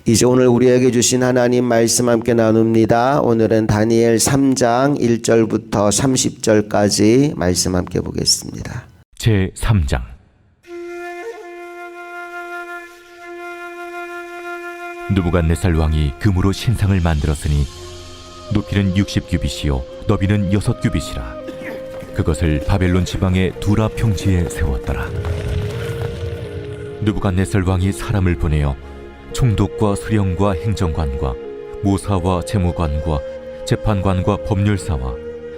이제 오늘 우리에게 주신 하나님 말씀 함께 나눕니다. 오늘은 다니엘 3장 1절부터 30절까지 말씀 함께 보겠습니다. 제 3장. 느부갓네살 왕이 금으로 신상을 만들었으니 높이는 60규빗이요 너비는 6규빗이라. 그것을 바벨론 지방의 두라 평지에 세웠더라. 느부갓네살 왕이 사람을 보내어 총독과 수령과 행정관과 모사와 재무관과 재판관과 법률사와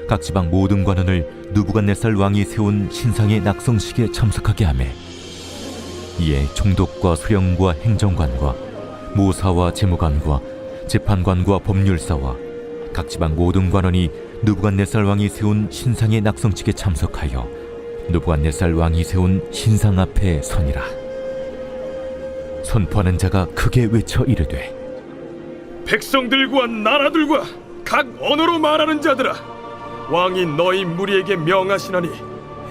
각 지방 모든 관원을 느부갓네살 왕이 세운 신상의 낙성식에 참석하게 하매, 이에 총독과 수령과 행정관과 모사와 재무관과 재판관과 법률사와 각 지방 모든 관원이 느부갓네살 왕이 세운 신상의 낙성식에 참석하여 느부갓네살 왕이 세운 신상 앞에 서니라. 선포하는 자가 크게 외쳐 이르되, 백성들과 나라들과 각 언어로 말하는 자들아, 왕이 너희 무리에게 명하시나니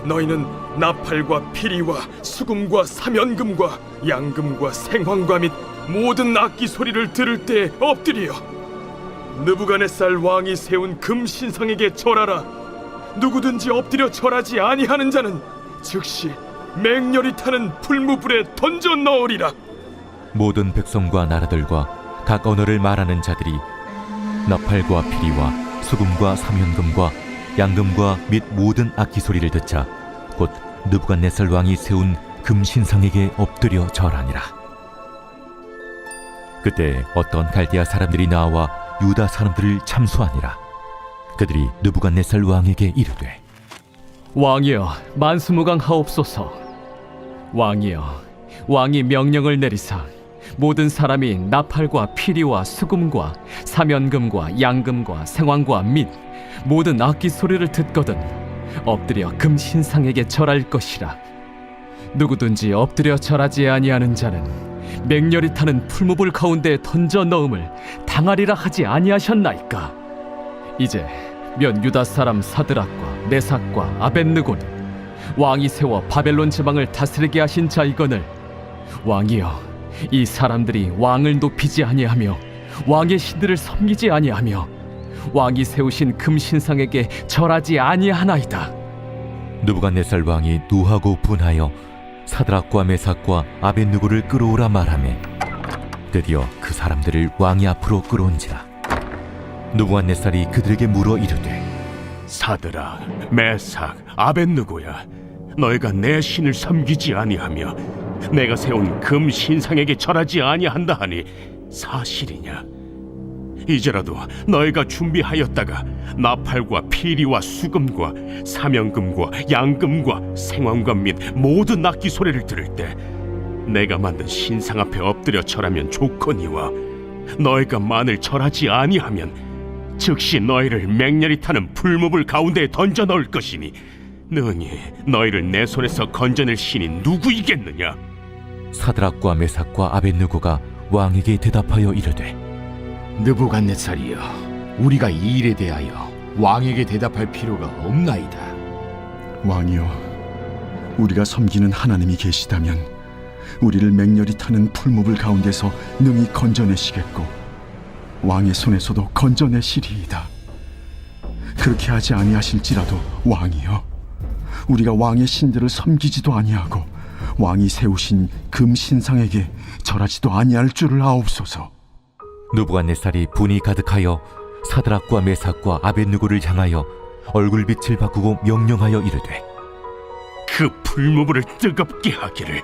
너희는 나팔과 피리와 수금과 사면금과 양금과 생황과 및 모든 악기 소리를 들을 때 엎드리어 느부갓네살 왕이 세운 금 신상에게 절하라. 누구든지 엎드려 절하지 아니하는 자는 즉시 맹렬히 타는 풀무불에 던져 넣으리라. 모든 백성과 나라들과 각 언어를 말하는 자들이 나팔과 피리와 수금과 사면금과 양금과 및 모든 악기 소리를 듣자 곧 느부갓네살 왕이 세운 금신상에게 엎드려 절하니라. 그때 어떤 갈대아 사람들이 나와 유다 사람들을 참수하니라. 그들이 느부갓네살 왕에게 이르되, 왕이여, 만수무강하옵소서. 왕이여, 왕이 명령을 내리사 모든 사람이 나팔과 피리와 수금과 사면금과 양금과 생황과 및 모든 악기 소리를 듣거든 엎드려 금 신상에게 절할 것이라. 누구든지 엎드려 절하지 아니하는 자는 맹렬히 타는 풀무불 가운데 던져 넣음을 당하리라 하지 아니하셨나이까. 이제 면 유다 사람 사드락과 메삭과 아벳느고는 왕이 세워 바벨론 지방을 다스리게 하신 자이거늘, 왕이여, 이 사람들이 왕을 높이지 아니하며 왕의 신들을 섬기지 아니하며 왕이 세우신 금신상에게 절하지 아니하나이다. 느부갓네살 왕이 노하고 분하여 사드락과 메삭과 아벳느고를 끌어오라 말하매, 드디어 그 사람들을 왕이 앞으로 끌어온지라. 느부갓네살이 그들에게 물어 이르되, 사드락, 메삭, 아벳느고야, 너희가 내 신을 섬기지 아니하며 내가 세운 금 신상에게 절하지 아니한다 하니 사실이냐? 이제라도 너희가 준비하였다가 나팔과 피리와 수금과 사면금과 양금과 생황과 및 모든 악기 소리를 들을 때 내가 만든 신상 앞에 엎드려 절하면 좋거니와, 너희가 만일 절하지 아니하면 즉시 너희를 맹렬히 타는 풀무불 가운데에 던져 넣을 것이니 능히 너희를 내 손에서 건져낼 신이 누구이겠느냐? 사드락과 메삭과 아벳느고가 왕에게 대답하여 이르되, 느부갓네살이여, 우리가 이 일에 대하여 왕에게 대답할 필요가 없나이다. 왕이여, 우리가 섬기는 하나님이 계시다면 우리를 맹렬히 타는 풀무불 가운데서 능히 건져내시겠고 왕의 손에서도 건져내시리이다. 그렇게 하지 아니하실지라도 왕이여, 우리가 왕의 신들을 섬기지도 아니하고 왕이 세우신 금 신상에게 절하지도 아니할 줄을 아옵소서. 느부갓네살이 분이 가득하여 사드락과 메삭과 아벳느고를 향하여 얼굴빛을 바꾸고 명령하여 이르되, 그 풀무불을 뜨겁게 하기를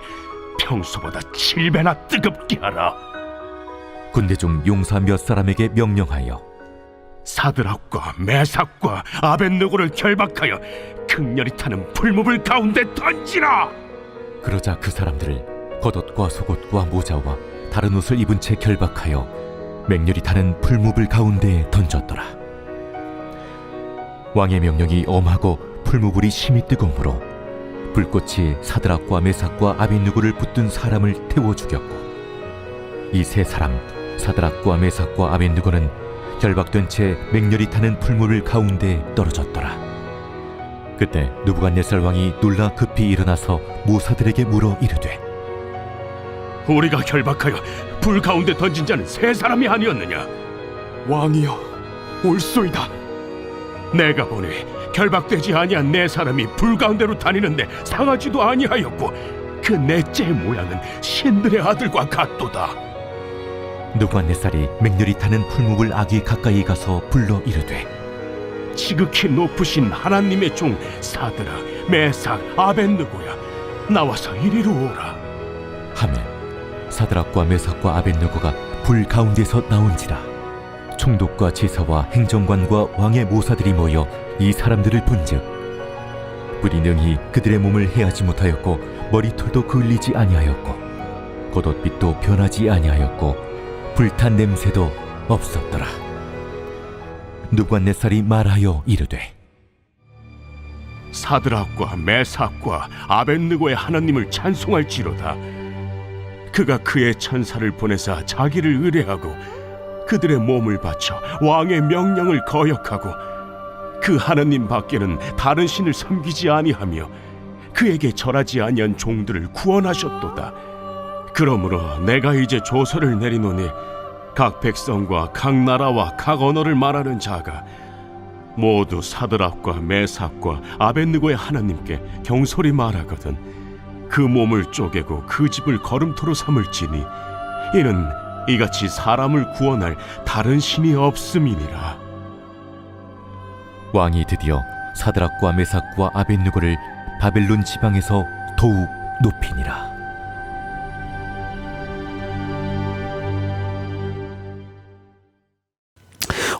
평소보다 7배나 뜨겁게 하라. 군대 중 용사 몇 사람에게 명령하여 사드락과 메삭과 아벳느고를 결박하여 극렬히 타는 풀무불 가운데 던지라. 그러자 그 사람들을 겉옷과 속옷과 모자와 다른 옷을 입은 채 결박하여 맹렬히 타는 풀무불 가운데에 던졌더라. 왕의 명령이 엄하고 풀무불이 심히 뜨거우므로 불꽃이 사드락과 메삭과 아벳느고를 붙든 사람을 태워 죽였고, 이 세 사람 사드락과 메삭과 아벳느고는 결박된 채 맹렬히 타는 풀무불 가운데에 떨어졌더라. 그때 느부갓네살 왕이 놀라 급히 일어나서 모사들에게 물어 이르되, 우리가 결박하여 불 가운데 던진 자는 세 사람이 아니었느냐? 왕이여, 옳소이다. 내가 보니 결박되지 아니한 네 사람이 불 가운데로 다니는데 상하지도 아니하였고 그 넷째의 모양은 신들의 아들과 같도다. 느부갓네살이 맹렬히 타는 풀무불 아귀 가까이 가서 불러 이르되 지극히 높으신 하나님의 종 사드락, 메삭, 아벳느고야, 나와서 이리로 오라. 하매 사드락과 메삭과 아벳느고가 불 가운데서 나온지라. 총독과 제사와 행정관과 왕의 모사들이 모여 이 사람들을 본즉 불이 능히 그들의 몸을 해하지 못하였고 머리털도 그을리지 아니하였고 겉옷빛도 변하지 아니하였고 불탄 냄새도 없었더라. 느부갓네살이 말하여 이르되 사드락과 메삭과 아벳느고의 하나님을 찬송할지로다. 그가 그의 천사를 보내사 자기를 의뢰하고 그들의 몸을 바쳐 왕의 명령을 거역하고 그 하나님 밖에는 다른 신을 섬기지 아니하며 그에게 절하지 아니한 종들을 구원하셨도다. 그러므로 내가 이제 조서를 내리노니 각 백성과 각 나라와 각 언어를 말하는 자가 모두 사드락과 메삭과 아벳느고의 하나님께 경솔히 말하거든 그 몸을 쪼개고 그 집을 거름토로 삼을지니 이는 이같이 사람을 구원할 다른 신이 없음이니라. 왕이 드디어 사드락과 메삭과 아벳느고를 바벨론 지방에서 더욱 높이니라.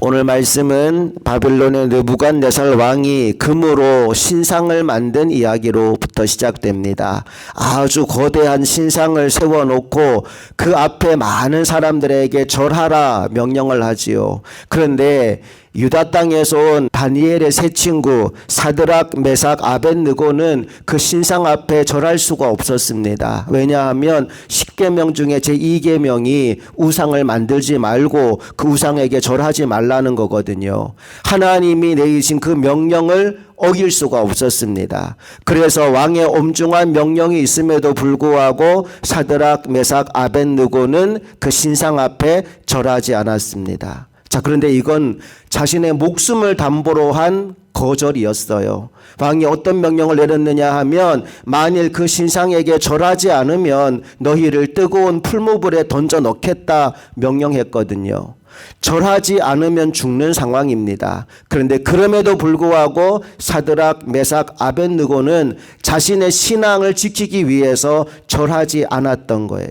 오늘 말씀은 바빌론의 느부갓네살 왕이 금으로 신상을 만든 이야기로부터 시작됩니다. 아주 거대한 신상을 세워놓고 그 앞에 많은 사람들에게 절하라 명령을 하지요. 그런데 유다 땅에서 온 다니엘의 세 친구 사드락, 메삭, 아벳느고는 그 신상 앞에 절할 수가 없었습니다. 왜냐하면 10계명 중에 제2계명이 우상을 만들지 말고 그 우상에게 절하지 말라는 거거든요. 하나님이 내리신 그 명령을 어길 수가 없었습니다. 그래서 왕의 엄중한 명령이 있음에도 불구하고 사드락, 메삭, 아벳느고는 그 신상 앞에 절하지 않았습니다. 자, 그런데 이건 자신의 목숨을 담보로 한 거절이었어요. 왕이 어떤 명령을 내렸느냐 하면 만일 그 신상에게 절하지 않으면 너희를 뜨거운 풀무불에 던져 넣겠다 명령했거든요. 절하지 않으면 죽는 상황입니다. 그런데 그럼에도 불구하고 사드락, 메삭, 아벳느고는 자신의 신앙을 지키기 위해서 절하지 않았던 거예요.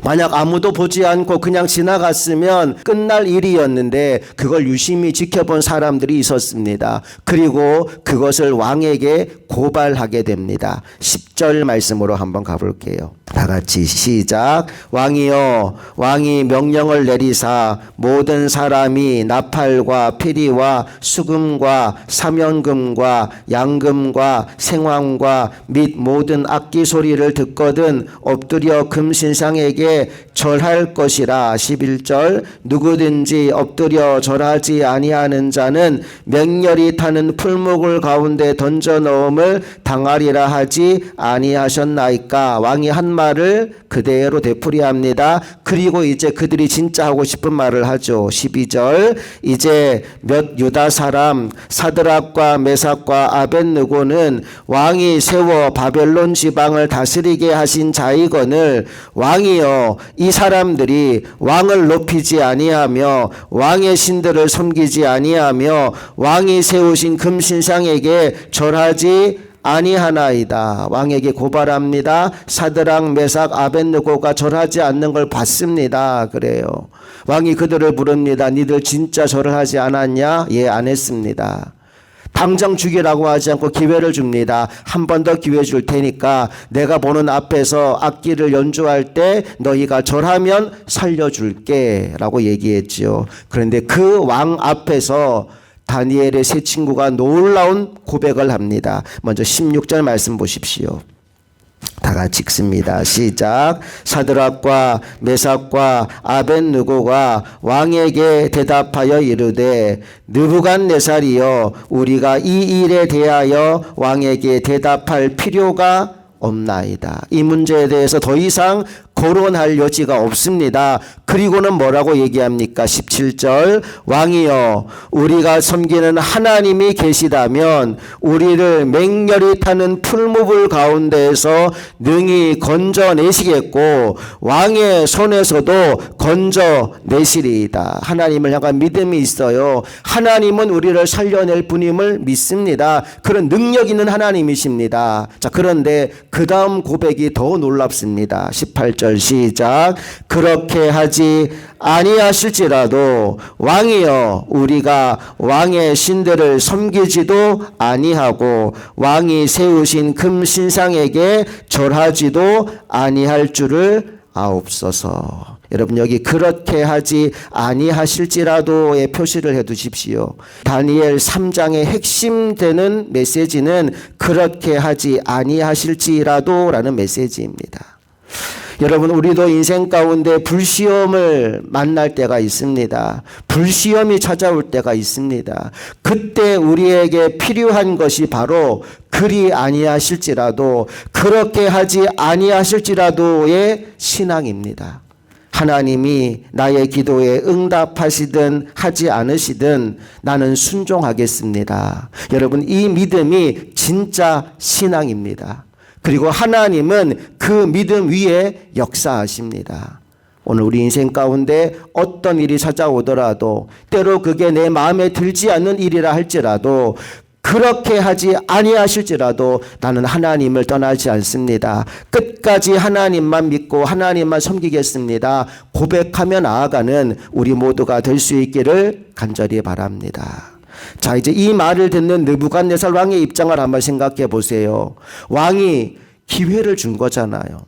만약 아무도 보지 않고 그냥 지나갔으면 끝날 일이었는데 그걸 유심히 지켜본 사람들이 있었습니다. 그리고 그것을 왕에게 고발하게 됩니다. 10절 말씀으로 한번 가볼게요. 다 같이 시작. 왕이여, 왕이 명령을 내리사 모든 사람이 나팔과 피리와 수금과 사면금과 양금과 생황과 및 모든 악기 소리를 듣거든 엎드려 금신상에게 절할 것이라. 11절 누구든지 엎드려 절하지 아니하는 자는 맹렬히 타는 풀무불 가운데 던져 넣음을 당하리라 하지 아니하셨나이까. 왕이 한 말을 그대로 되풀이합니다. 그리고 이제 그들이 진짜 하고 싶은 말을 하죠. 12절 이제 몇 유다 사람 사드락과 메삭과 아벳느고는 왕이 세워 바벨론 지방을 다스리게 하신 자이거늘 왕이여, 이 사람들이 왕을 높이지 아니하며 왕의 신들을 섬기지 아니하며 왕이 세우신 금신상에게 절하지 아니하나이다. 왕에게 고발합니다. 사드락, 메삭, 아벳느고가 절하지 않는 걸 봤습니다. 그래요. 왕이 그들을 부릅니다. 니들 진짜 절을 하지 않았냐? 예, 안 했습니다. 당장 죽이라고 하지 않고 기회를 줍니다. 한 번 더 기회 줄 테니까 내가 보는 앞에서 악기를 연주할 때 너희가 절하면 살려줄게 라고 얘기했지요. 그런데 그 왕 앞에서 다니엘의 세 친구가 놀라운 고백을 합니다. 먼저 16절 말씀 보십시오. 다 같이 읽습니다. 시작. 사드락과 메삭과 아벳느고가 왕에게 대답하여 이르되 느부갓네살이여, 우리가 이 일에 대하여 왕에게 대답할 필요가 없나이다. 이 문제에 대해서 더 이상 거론할 여지가 없습니다. 그리고는 뭐라고 얘기합니까? 17절 왕이여 우리가 섬기는 하나님이 계시다면 우리를 맹렬히 타는 풀무불 가운데에서 능히 건져내시겠고 왕의 손에서도 건져내시리이다. 하나님을 향한 믿음이 있어요. 하나님은 우리를 살려낼 분임을 믿습니다. 그런 능력 있는 하나님이십니다. 자, 그런데 그 다음 고백이 더 놀랍습니다. 18절 시작. 그렇게 하지 아니하실지라도 왕이여 우리가 왕의 신들을 섬기지도 아니하고 왕이 세우신 금 신상에게 절하지도 아니할 줄을 아옵소서. 여러분 여기 그렇게 하지 아니하실지라도의 표시를 해두십시오. 다니엘 3장의 핵심되는 메시지는 그렇게 하지 아니하실지라도라는 메시지입니다. 여러분 우리도 인생 가운데 불시험을 만날 때가 있습니다. 불시험이 찾아올 때가 있습니다. 그때 우리에게 필요한 것이 바로 그리 아니하실지라도 그렇게 하지 아니하실지라도의 신앙입니다. 하나님이 나의 기도에 응답하시든 하지 않으시든 나는 순종하겠습니다. 여러분 이 믿음이 진짜 신앙입니다. 그리고 하나님은 그 믿음 위에 역사하십니다. 오늘 우리 인생 가운데 어떤 일이 찾아오더라도 때로 그게 내 마음에 들지 않는 일이라 할지라도 그렇게 하지 아니하실지라도 나는 하나님을 떠나지 않습니다. 끝까지 하나님만 믿고 하나님만 섬기겠습니다. 고백하며 나아가는 우리 모두가 될 수 있기를 간절히 바랍니다. 자, 이제 이 말을 듣는 느부갓네살 왕의 입장을 한번 생각해 보세요. 왕이 기회를 준 거잖아요.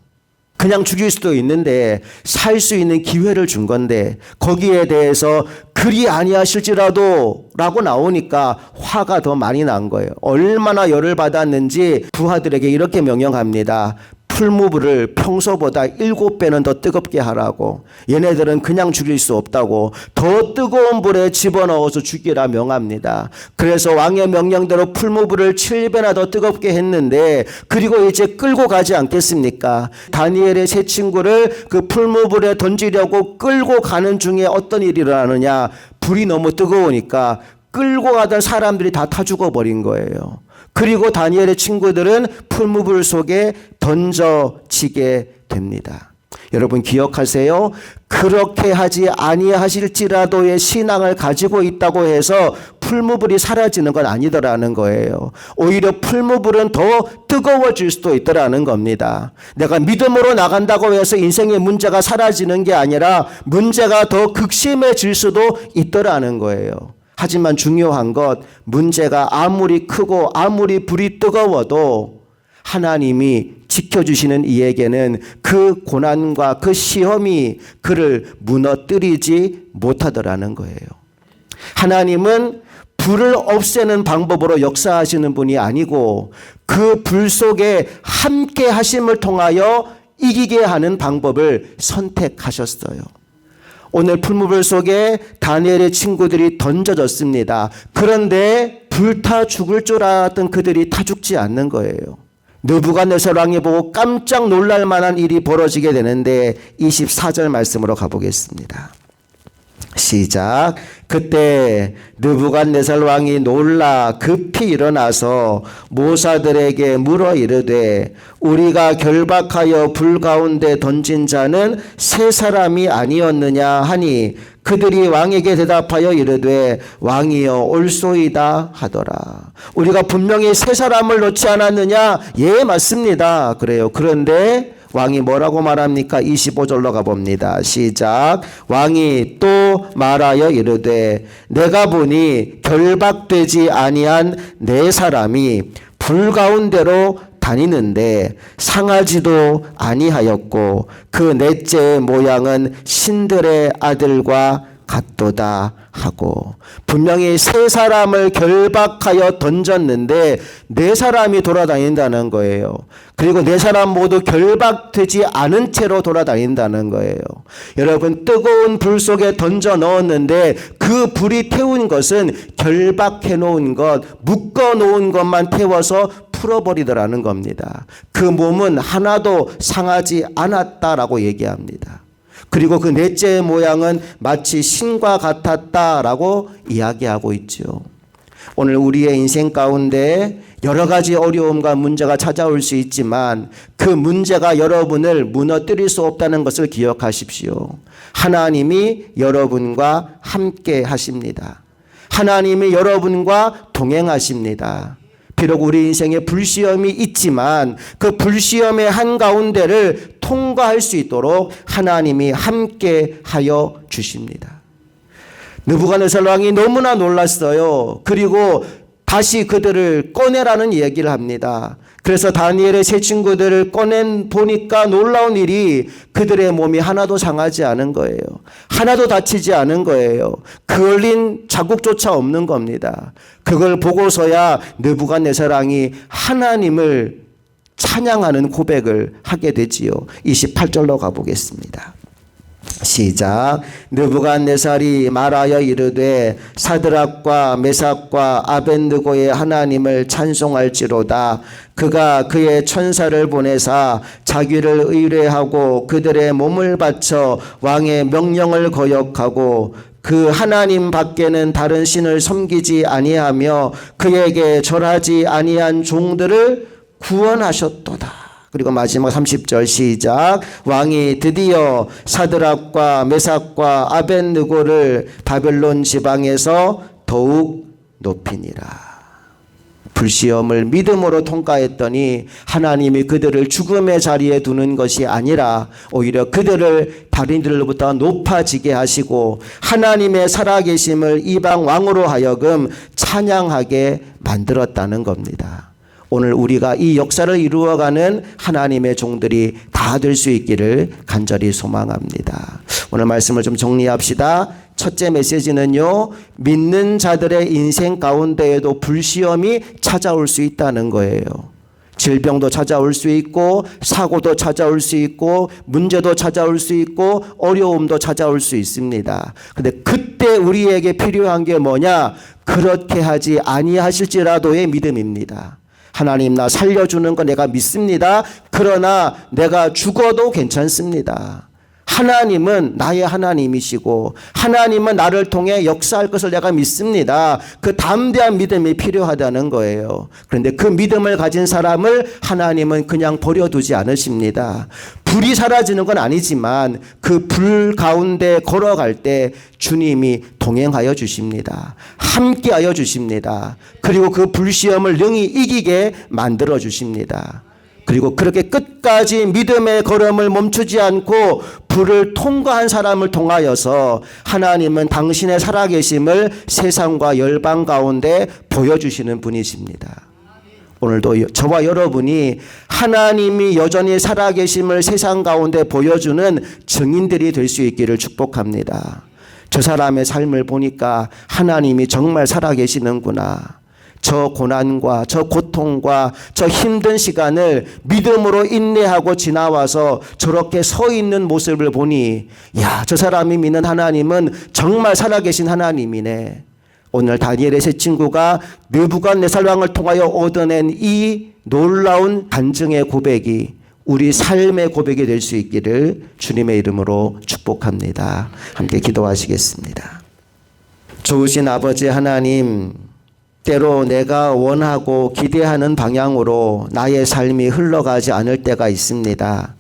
그냥 죽일 수도 있는데 살 수 있는 기회를 준 건데 거기에 대해서 그리 아니하실지라도 라고 나오니까 화가 더 많이 난 거예요. 얼마나 열을 받았는지 부하들에게 이렇게 명령합니다. 풀무불을 평소보다 7배는 더 뜨겁게 하라고. 얘네들은 그냥 죽일 수 없다고 더 뜨거운 불에 집어넣어서 죽이라 명합니다. 그래서 왕의 명령대로 풀무불을 7배나 더 뜨겁게 했는데 그리고 이제 끌고 가지 않겠습니까? 다니엘의 세 친구를 그 풀무불에 던지려고 끌고 가는 중에 어떤 일이 일어나느냐. 불이 너무 뜨거우니까 끌고 가던 사람들이 다 타 죽어버린 거예요. 그리고 다니엘의 친구들은 풀무불 속에 던져지게 됩니다. 여러분 기억하세요. 그렇게 하지 아니하실지라도의 신앙을 가지고 있다고 해서 풀무불이 사라지는 건 아니더라는 거예요. 오히려 풀무불은 더 뜨거워질 수도 있더라는 겁니다. 내가 믿음으로 나간다고 해서 인생의 문제가 사라지는 게 아니라 문제가 더 극심해질 수도 있더라는 거예요. 하지만 중요한 것, 문제가 아무리 크고 아무리 불이 뜨거워도 하나님이 지켜주시는 이에게는 그 고난과 그 시험이 그를 무너뜨리지 못하더라는 거예요. 하나님은 불을 없애는 방법으로 역사하시는 분이 아니고 그 불 속에 함께 하심을 통하여 이기게 하는 방법을 선택하셨어요. 오늘 풀무불 속에 다니엘의 친구들이 던져졌습니다. 그런데 불타 죽을 줄 알았던 그들이 타 죽지 않는 거예요. 느부갓네살 왕이 보고 깜짝 놀랄 만한 일이 벌어지게 되는데 24절 말씀으로 가보겠습니다. 시작. 그때 느부갓네살 왕이 놀라 급히 일어나서 모사들에게 물어 이르되 우리가 결박하여 불 가운데 던진 자는 세 사람이 아니었느냐 하니 그들이 왕에게 대답하여 이르되 왕이여 올소이다 하더라. 우리가 분명히 세 사람을 넣지 않았느냐? 예, 맞습니다. 그래요. 그런데 왕이 뭐라고 말합니까? 25절로 가봅니다. 시작. 왕이 또 말하여 이르되 내가 보니 결박되지 아니한 네 사람이 불 가운데로 다니는데 상하지도 아니하였고 그 넷째의 모양은 신들의 아들과 같도다 하고 분명히 세 사람을 결박하여 던졌는데 네 사람이 돌아다닌다는 거예요. 그리고 네 사람 모두 결박되지 않은 채로 돌아다닌다는 거예요. 여러분 뜨거운 불 속에 던져 넣었는데 그 불이 태운 것은 결박해 놓은 것, 묶어 놓은 것만 태워서 풀어버리더라는 겁니다. 그 몸은 하나도 상하지 않았다라고 얘기합니다. 그리고 그 넷째의 모양은 마치 신과 같았다라고 이야기하고 있죠. 오늘 우리의 인생 가운데 여러 가지 어려움과 문제가 찾아올 수 있지만 그 문제가 여러분을 무너뜨릴 수 없다는 것을 기억하십시오. 하나님이 여러분과 함께 하십니다. 하나님이 여러분과 동행하십니다. 비록 우리 인생에 불시험이 있지만 그 불시험의 한가운데를 통과할 수 있도록 하나님이 함께 하여 주십니다. 느부갓네살 왕이 너무나 놀랐어요. 그리고 다시 그들을 꺼내라는 얘기를 합니다. 그래서 다니엘의 세 친구들을 꺼낸 보니까 놀라운 일이 그들의 몸이 하나도 상하지 않은 거예요. 하나도 다치지 않은 거예요. 그을린 자국조차 없는 겁니다. 그걸 보고서야 느부갓네살 왕이 하나님을 찬양하는 고백을 하게 되지요. 28절로 가보겠습니다. 시작. 느부갓네살이 말하여 이르되 사드락과 메삭과 아벳느고의 하나님을 찬송할지로다. 그가 그의 천사를 보내사 자기를 의뢰하고 그들의 몸을 바쳐 왕의 명령을 거역하고 그 하나님 밖에는 다른 신을 섬기지 아니하며 그에게 절하지 아니한 종들을 구원하셨도다. 그리고 마지막 30절 시작. 왕이 드디어 사드락과 메삭과 아벳느고를 바벨론 지방에서 더욱 높이니라. 불시험을 믿음으로 통과했더니 하나님이 그들을 죽음의 자리에 두는 것이 아니라 오히려 그들을 다른 이들로부터 높아지게 하시고 하나님의 살아계심을 이방 왕으로 하여금 찬양하게 만들었다는 겁니다. 오늘 우리가 이 역사를 이루어가는 하나님의 종들이 다 될 수 있기를 간절히 소망합니다. 오늘 말씀을 좀 정리합시다. 첫째 메시지는요, 믿는 자들의 인생 가운데에도 불시험이 찾아올 수 있다는 거예요. 질병도 찾아올 수 있고 사고도 찾아올 수 있고 문제도 찾아올 수 있고 어려움도 찾아올 수 있습니다. 근데 그때 우리에게 필요한 게 뭐냐? 그렇게 하지 아니하실지라도의 믿음입니다. 하나님 나 살려주는 거 내가 믿습니다. 그러나 내가 죽어도 괜찮습니다. 하나님은 나의 하나님이시고 하나님은 나를 통해 역사할 것을 내가 믿습니다. 그 담대한 믿음이 필요하다는 거예요. 그런데 그 믿음을 가진 사람을 하나님은 그냥 버려두지 않으십니다. 불이 사라지는 건 아니지만 그 불 가운데 걸어갈 때 주님이 동행하여 주십니다. 함께하여 주십니다. 그리고 그 불시험을 능히 이기게 만들어 주십니다. 그리고 그렇게 끝까지 믿음의 걸음을 멈추지 않고 불을 통과한 사람을 통하여서 하나님은 당신의 살아계심을 세상과 열방 가운데 보여주시는 분이십니다. 오늘도 저와 여러분이 하나님이 여전히 살아계심을 세상 가운데 보여주는 증인들이 될 수 있기를 축복합니다. 저 사람의 삶을 보니까 하나님이 정말 살아계시는구나. 저 고난과 저 고통과 저 힘든 시간을 믿음으로 인내하고 지나와서 저렇게 서 있는 모습을 보니 야, 저 사람이 믿는 하나님은 정말 살아계신 하나님이네. 오늘 다니엘의 세 친구가 느부갓네살 왕을 통하여 얻어낸 이 놀라운 간증의 고백이 우리 삶의 고백이 될 수 있기를 주님의 이름으로 축복합니다. 함께 기도하시겠습니다. 좋으신 아버지 하나님, 때로 내가 원하고 기대하는 방향으로 나의 삶이 흘러가지 않을 때가 있습니다.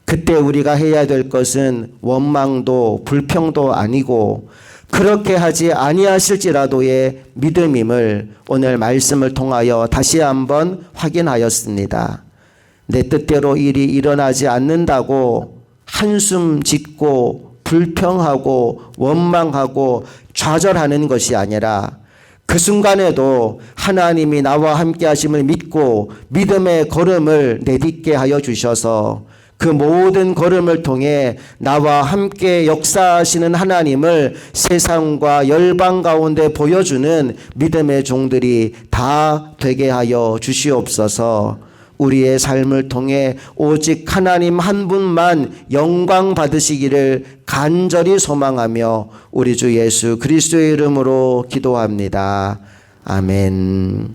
그때 우리가 해야 될 것은 원망도 불평도 아니고 그렇게 하지 아니하실지라도의 믿음임을 오늘 말씀을 통하여 다시 한번 확인하였습니다. 내 뜻대로 일이 일어나지 않는다고 한숨 짓고 불평하고 원망하고 좌절하는 것이 아니라 그 순간에도 하나님이 나와 함께 하심을 믿고 믿음의 걸음을 내딛게 하여 주셔서 그 모든 걸음을 통해 나와 함께 역사하시는 하나님을 세상과 열방 가운데 보여주는 믿음의 종들이 다 되게 하여 주시옵소서. 우리의 삶을 통해 오직 하나님 한 분만 영광 받으시기를 간절히 소망하며 우리 주 예수 그리스도의 이름으로 기도합니다. 아멘.